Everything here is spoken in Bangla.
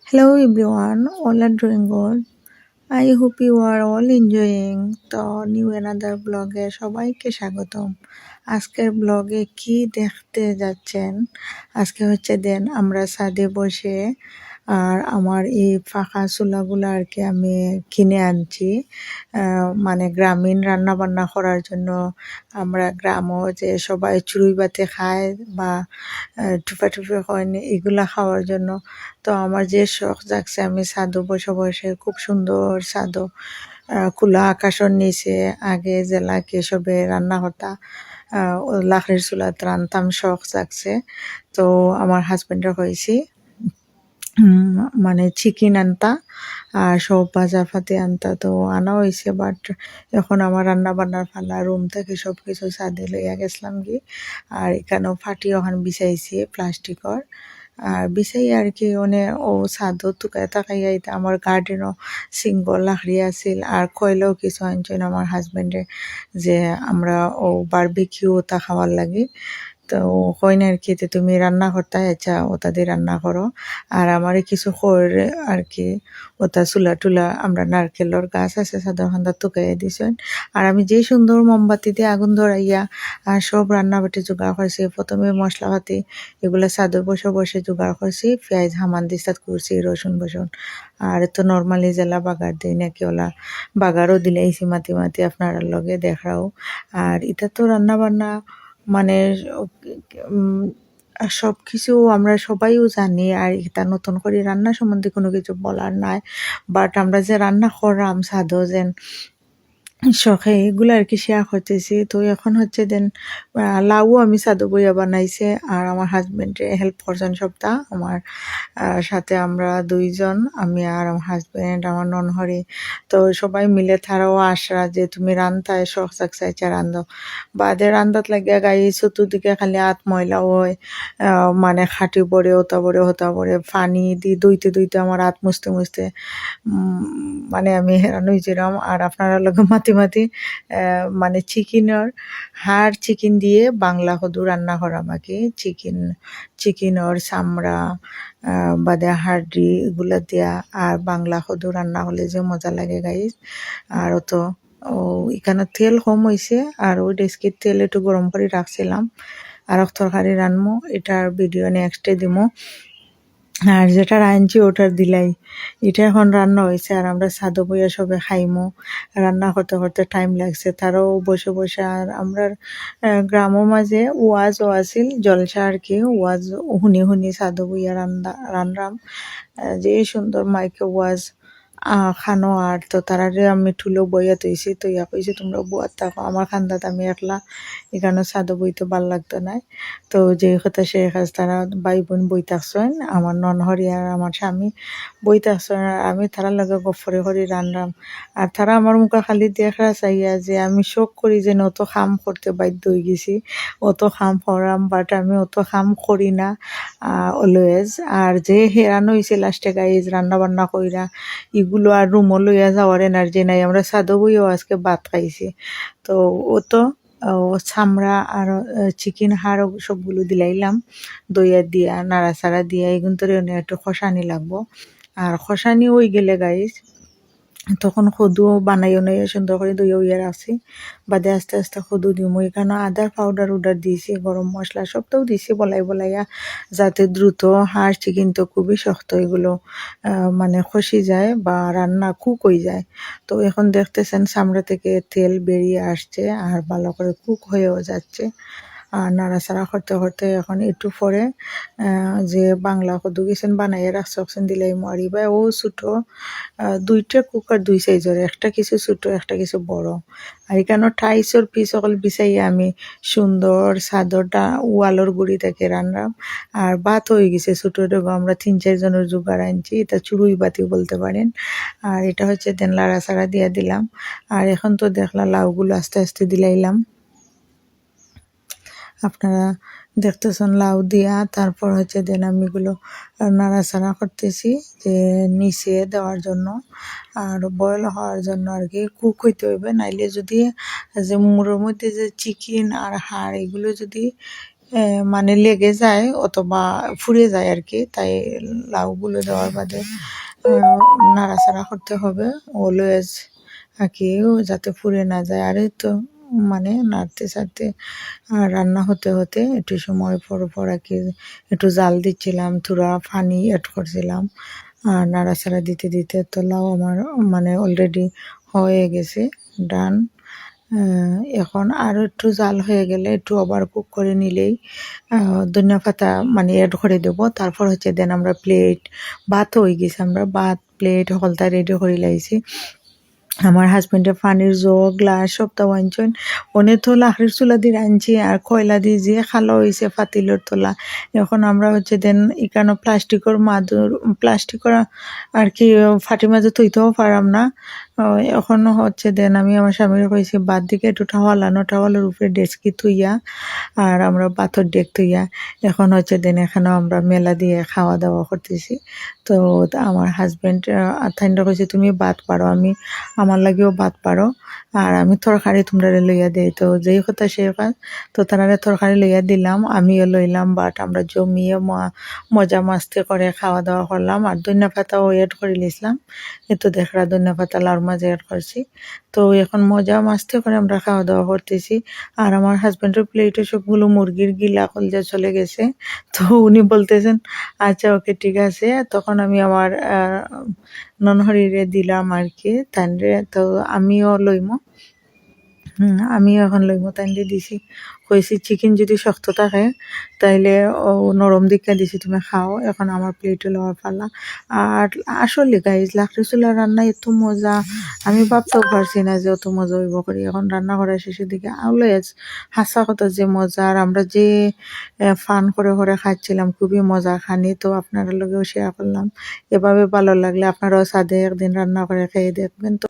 Hello everyone, all are doing good. I hope you are all enjoying the new another ব্লগে সবাইকে স্বাগতম। আজকের ব্লগে কি দেখতে যাচ্ছেন? আজকে হচ্ছে আমরা ছাদে বসে আর আমার এই ফাঁকা চুলাগুলো আর কি আমি কিনে আনছি মানে গ্রামীণ রান্না বান্না করার জন্য। আমরা গ্রামও যে সবাই চুড়ুই বাতে খায় বা টুপা টুপি হয়নি এগুলা খাওয়ার জন্য। তো আমার যে শখ জাগছে আমি ছাদও বসে বসে খুব সুন্দর ছাদও খোলা আকাশের নিচে আগে জেলা সবে রান্না করতা লাকড়ির চুলাত রান্তাম শখ জাগছে। তো আমার হাজবেন্ডের হয়েছি মানে চিকেন আনতা আর সব ভাজা ফাতে আনতা, তো আনা হয়েছে। বাট এখন আমার রান্না বান্নার ফালা রুম থেকে সব কিছু ছাদে লইয়া গেছিলাম কি। আর এখানেও ফাটি ওখান বিছাইছি প্লাস্টিকর আর বিছাই আর কি ও ছাদও টুকাই তাকাইয়া এটা আমার গার্ডেনও সিঙ্গল লাকড়ি আছিল আর কইলেও কিছু আনছেন আমার হাজবেন্ডে যে আমরা ও বারবিকিউ তা খাওয়ার লাগে। তো কই না আর কি তুমি রান্না করতে আচ্ছা ওটা দিয়ে রান্না করো আর আমারে কিছু করে আর কি ওটা চুলা টুলা আমরা নারকেলের গাছ আছে সাদা খান্দা টুকাইয়া দিছেন। আর আমি যে সুন্দর মোমবাতি দিয়ে আগুন ধরাইয়া আর সব রান্না বাটি জোগাড় করছি। প্রথমে মশলা পাতি এগুলো ছাদে বসে বসে জোগাড় করছি, পেঁয়াজ হামান দিয়ে সাত করছি, রসুন বসুন আর তো নর্মালি জেলা বাগার দিই নাকি ওলা বাগারও দিলেইছি মাতি মাতি আপনার লগে দেখাও। আর এটা তো রান্না বান্না মানে সব কিছু আমরা সবাইও জানি আর এটা নতুন করে রান্না সম্বন্ধে কোনো কিছু বলার নাই। বাট আমরা যে রান্না করলাম ছাদও যেন শখে এগুলো আর কি শেয়ার করতেছি। তো এখন হচ্ছে লাউ আমি ছাদে বইয়া বানাইছে আর আমার হাজবেন্ডে হেল্প করছেন সবটা আমার সাথে আমরা দুইজন, আমি আর আমার হাজবেন্ড আমার ননহরি। তো সবাই মিলে তারাও আসরা যে তুমি রান্তায় শখ চাকসাইছা রান্ধো বাদে রান্দাত লাগিয়া গাই চতুর্দিকে খালি হাত ময়লা হয় মানে খাটি পরে ওতা পরে হতা পরে পানি দি দইতে দইতে আমার হাত মুছতে মুছতে মানে আমি হেরান হয়েছিলাম। আর আপনারা লগে মাতি মাতি মানে হাড় চিকেন দিয়ে বাংলা কদু রান্না করা আমাকে চিকেনের চামড়া বাদে হাড্ডি এগুলা দিয়া আর বাংলা কদু রান্না হলে যে মজা লাগে গাইস। আর তো এখানে তেল কম হয়েছে আর ওই ডেস্কির তেল একটু গরম করে রাখছিলাম আর তরকারি রানমো, এটার ভিডিও নেক্সটে দিমো। আর যেটা রাঁধছি ওটার দিলাই এটা এখন রান্না হয়েছে আর আমরা ছাদে বইয়া সবে খাইমো। রান্না করতে করতে টাইম লাগছে তারাও বসে বসে। আর আমরা গ্রামের মাঝে ওয়াজও আছিল জলসা আর কি, ওয়াজ শুনি শুনি ছাদে বইয়া রান্নাম যে সুন্দর মাইকে ওয়াজ খানো। আর তো তারারে আমি ঠুলো বইয়া তৈছি তো ইয়া কইছি তোমরা বুয়ার থাকো আমার খান্দাত আমি একলা এখানে ছাদে বইতে ভাল লাগতো না। তো যে কথা সে কাজ তারা ভাই বোন বই থাকছেন আমার ননহরি আর আমার স্বামী বই থাকছেন আর আমি তারার লগে গফরে করি রান্নাম। আর তারা আমার মুখে খালি দেখা চাইয়া যে আমি শোক করি যে অত কাম করতে বাধ্য হয়ে গেছি, অত কাম করাম বাট আমি অত কাম করি না অলওয়েজ। আর যে হেরানো হয়েছে লাস্টে গাইজ রান্না বান্না কইরা এগুলো আর রুমও লইয়া যাওয়ার এনার্জি নাই, আমরা ছাদও বইও আজকে ভাত খাইছি। তো ও তো চামড়া আর চিকেন হাড় সবগুলো দিলাইলাম দইয়া দিয়া নাড়াচাড়া দিয়া এগুন তোর একটু খসানি লাগবো। আর খসানি হয়ে গেলে গাইজ তখন খদুও বানাইও নাই সুন্দর করে দইয়া উইয়া রাখছি বাদে আস্তে আস্তে খদু দিমু। এখানে আদার পাউডার উডার দিয়েছি, গরম মশলা সবটাও দিয়েছি বলাইয়া যাতে দ্রুত হাড় চিকেন তো খুবই শক্ত এগুলো মানে খসি যায় বা রান্না কুক হয়ে যায়। তো এখন দেখতেছেন চামড়া থেকে তেল বেরিয়ে আসছে আর ভালো করে কুক হয়েও যাচ্ছে। আর নাড়াচাড়া করতে করতে এখন একটু পরে যে বাংলা কদু গেছেন বানাইয়া রাখছেন দিলাই মারি বা ও ছোটো দুইটা কুকার দুই সাইজের, একটা কিছু ছোটো একটা কিছু বড়। আর এখানে টাইসর পিস সকল বিছাইয়া আমি সুন্দর চাদরটা ওয়ালের গুড়ি থেকে রান্নাম। আর ভাত হয়ে গেছে ছোটো ডেগো আমরা 3-4 জনের জোগাড় আনছি, এটা চুড়ুই বাতি বলতে পারেন। আর এটা হচ্ছে লাড়াচাড়া দিয়া দিলাম। আর এখন তো দেখলাম লাউগুলো আস্তে আস্তে দিলাইলাম, আপনারা দেখতেছেন লাউ দিয়া। তারপর হচ্ছে আমি এগুলো নাড়াচাড়া করতেছি যে নিচে দেওয়ার জন্য আর বয়েল হওয়ার জন্য আর কি কুক হইতে হইবে। নাইলে যদি যে মুড়োর মধ্যে যে চিকেন আর হাড় এগুলো যদি মানে লেগে যায় অথবা ফুরে যায় আর কি, তাই লাউগুলো দেওয়ার বাদে নাড়াচাড়া করতে হবে অলওয়েজ আর কি, যাতে ফুরে না যায়। আর এই তো মানে নাড়তে চাড়তে রান্না হতে হতে একটু সময় পর পর আর কি একটু জাল দিচ্ছিলাম, থোড়া পানি অ্যাড করছিলাম। আর নাড়াচাড়া দিতে দিতে তো লাউ আমার মানে অলরেডি হয়ে গেছে, ডান। এখন আরও একটু জাল হয়ে গেলে একটু ওভার কুক করে নিলেই ধনিয়া পাতা মানে অ্যাড করে দেবো। তারপর হচ্ছে দেন আমরা প্লেট, ভাত হয়ে গেছে, আমরা ভাত প্লেট হলতা রেডি করে লাইছি। আমার হাজবেন্ডে পানির জগ গ্লাস সব তো আনছেন, অনে তো লাকড়ির চুলা দিয়ে আনছি আর কয়লা দিয়ে যে খালো হয়েছে পাতিলের তোলা। এখন আমরা হচ্ছে দেন এখানে প্লাস্টিকের মাদুর, প্লাস্টিকের আর কি ফাটি মাঝে থইতেও পারাম না। এখন হচ্ছে দেন আমি আমার স্বামীর কইছি বাদ দিকে একটু টাওয়ালানো, টাওয়ালের উপরে ডেস্কি থইয়া আর আমরা পাথর ডেক থইয়া এখন হচ্ছে দেন এখানেও আমরা মেলা দিয়ে খাওয়া দাওয়া করতেছি। তো আমার হাজবেন্ড ঠান্ডা কইছে তুমি ভাত পারো, আমি আমার লাগেও ভাত পারো আর আমি তরকারি তোমরা লইয়া দেই। তো যেই কথা সেই কাজ, তো তারা তরকারি লইয়া দিলাম, আমিও লইলাম, বাট আমরা জমিয়ে মজা মাস্তি করে খাওয়া দাওয়া করলাম। আর ধনিয়া পাতাও এড করে নিয়েছিলাম, এতো দেখরা ধনিয়া পাতা লাউর মাঝে এড করছি। তো এখন মজা মাস্তি করে আমরা খাওয়া দাওয়া করতেছি। আর আমার হাজবেন্ডের প্লেটে সবগুলো মুরগির গিলা কলজা চলে গেছে। তো উনি বলতেছেন আচ্ছা ওকে ঠিক আছে। তখন আমি আমার ননহরিরে দিলাম আর কি তানরে, তো আমিও লইমো। আমিও এখন লইমো তাইলে দিছি, কইছি চিকেন যদি শক্ত থাকে তাইলে ও নরম দিকে দিছি তুমি খাও। এখন আমার প্লেটে লওয়ার পালা। আর আসলে গাইজ লাকড়ি চুলার রান্না এত মজা, আমি ভাবতেও পারছি না যে অত মজা হইব করি। এখন রান্না করার শেষের দিকে অলওয়েজ হাসা কথা যে মজা, আর আমরা যে ফান করে করে খাচ্ছিলাম, খুবই মজা খানি। তো আপনার লগেও শেয়ার করলাম। এভাবে ভালো লাগলে আপনারাও সাথে একদিন রান্না করে খেয়ে দেখবেন। তো